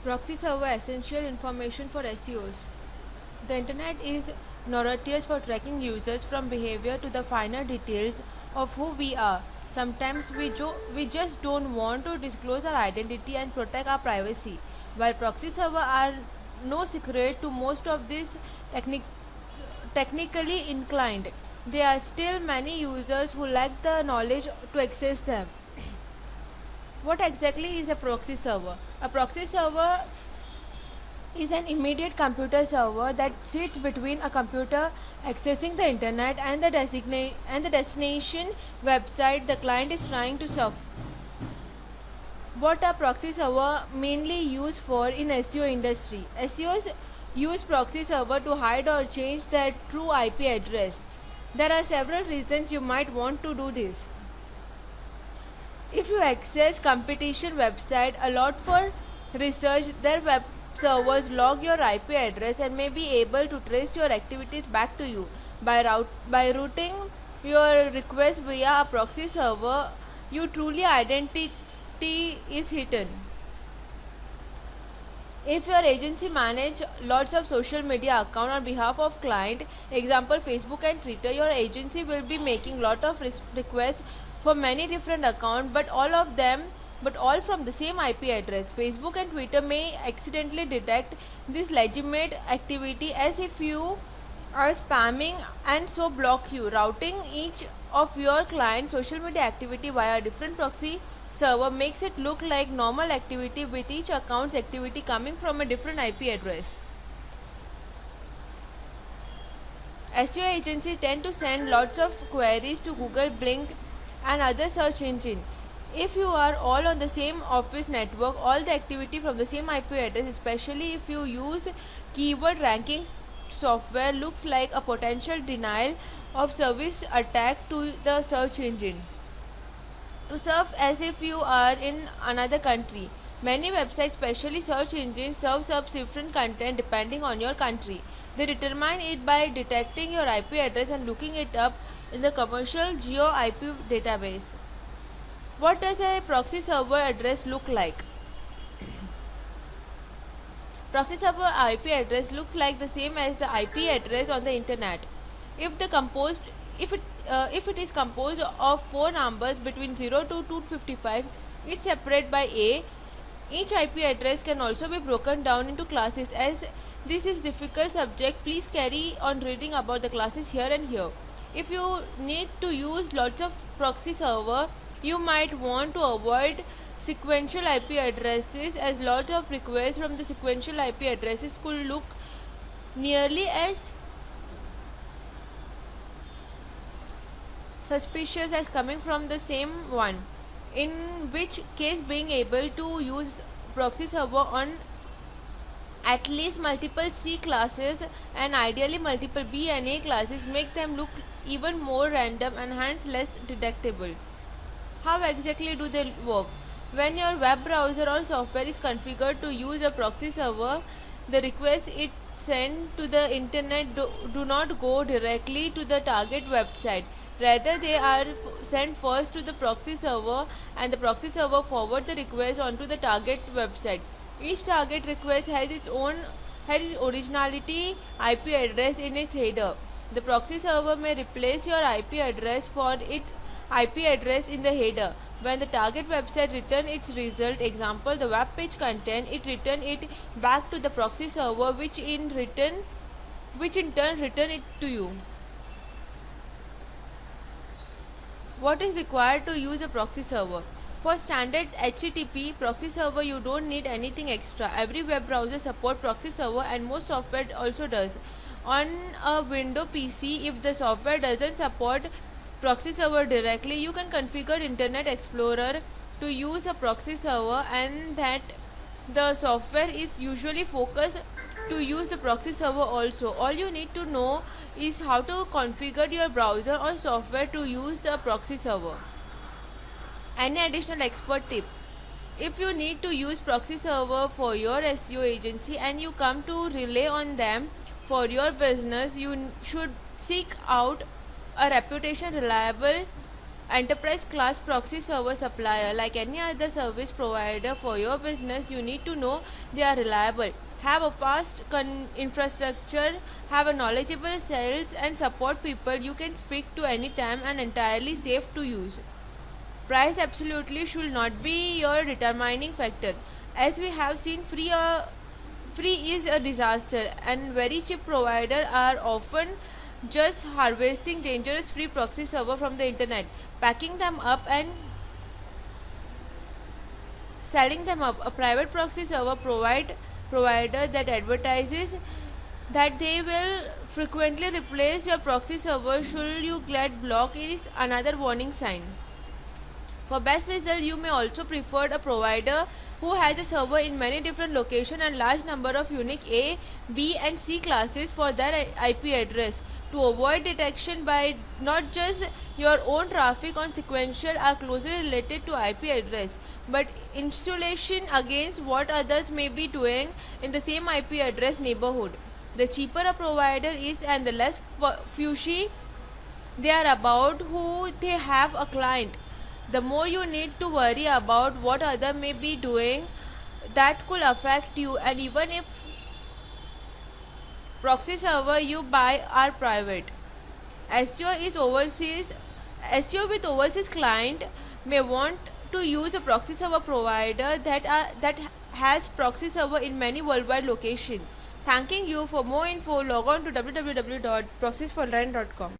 Proxy server essential information for SEOs. The internet is notorious for tracking users from behavior to the finer details of who we are. Sometimes we just don't want to disclose our identity and protect our privacy. While proxy servers are no secret to most of these technically inclined, there are still many users who lack the knowledge to access them. What exactly is a proxy server? A proxy server is an immediate computer server that sits between a computer accessing the internet and the destination website the client is trying to serve. What a proxy server mainly used for in SEO industry. SEOs use proxy server to hide or change their true IP address. There are several reasons you might want to do this. If you access competition website a lot for research, their web servers log your IP address and may be able to trace your activities back to you. By routing your request via a proxy server, your truly identity is hidden. If your agency manage lots of social media account on behalf of client, example Facebook and Twitter, your agency will be making lot of requests for many different accounts, but all from the same IP address. Facebook and Twitter may accidentally detect this legitimate activity as if you are spamming and so block you. Routing each of your client social media activity via a different proxy server makes it look like normal activity with each account's activity coming from a different IP address. SEO agencies tend to send lots of queries to Google, Blink and other search engine. If you are all on the same office network, all the activity from the same IP address, especially if you use keyword ranking software, looks like a potential denial of service attack to the search engine. To serve as if you are in another country. Many websites, especially search engines, serves up different content depending on your country. They determine it by detecting your IP address and looking it up in the commercial geo IP database. What does a proxy server address look like? Proxy server IP address looks like the same as the IP address on the internet. If the composed if it is composed of four numbers between 0 to 255, it's separated by A. Each IP address can also be broken down into classes. As this is difficult subject, please carry on reading about the classes here and here. If you need to use lots of proxy server, you might want to avoid sequential IP addresses, as lot of requests from the sequential IP addresses could look nearly as suspicious as coming from the same one, in which case being able to use proxy server on at least multiple C classes and ideally multiple B and A classes make them look even more random and hence less detectable. How exactly do they work? When your web browser or software is configured to use a proxy server, the requests it send to the internet do not go directly to the target website. Rather, they are sent first to the proxy server and the proxy server forward the request onto the target website. Each target request has its originality IP address in its header. The proxy server may replace your IP address for its IP address in the header. When the target website returns its result, example the web page content, it returns it back to the proxy server, which in turn return it to you. What is required to use a proxy server? For standard HTTP proxy server, you don't need anything extra. Every web browser supports proxy server and most software also does. On a Windows PC, if the software doesn't support proxy server directly, you can configure Internet Explorer to use a proxy server, and that the software is usually focused to use the proxy server also. All you need to know is how to configure your browser or software to use the proxy server. Any additional expert tip? If you need to use proxy server for your SEO agency and you come to rely on them for your business, you should seek out a reputation reliable enterprise class proxy server supplier. Like any other service provider for your business, you need to know they are reliable, have a fast infrastructure, have a knowledgeable sales and support people you can speak to anytime, and entirely safe to use. Price absolutely should not be your determining factor. As we have seen, free is a disaster, and very cheap providers are often just harvesting dangerous free proxy server from the internet, packing them up and selling them up. A private proxy server provider that advertises that they will frequently replace your proxy server should you get blocked is another warning sign. For best result, you may also prefer a provider who has a server in many different locations and large number of unique A, B and C classes for their IP address to avoid detection by not just your own traffic on sequential are closely related to IP address, but insulation against what others may be doing in the same IP address neighborhood. The cheaper a provider is and the less fushy they are about who they have a client, the more you need to worry about what other may be doing that could affect you. And even if proxy server you buy are private, SEO is overseas. SEO with overseas client may want to use a proxy server provider that has proxy server in many worldwide locations. Thanking you. For more info, log on to www.proxiesforrent.com.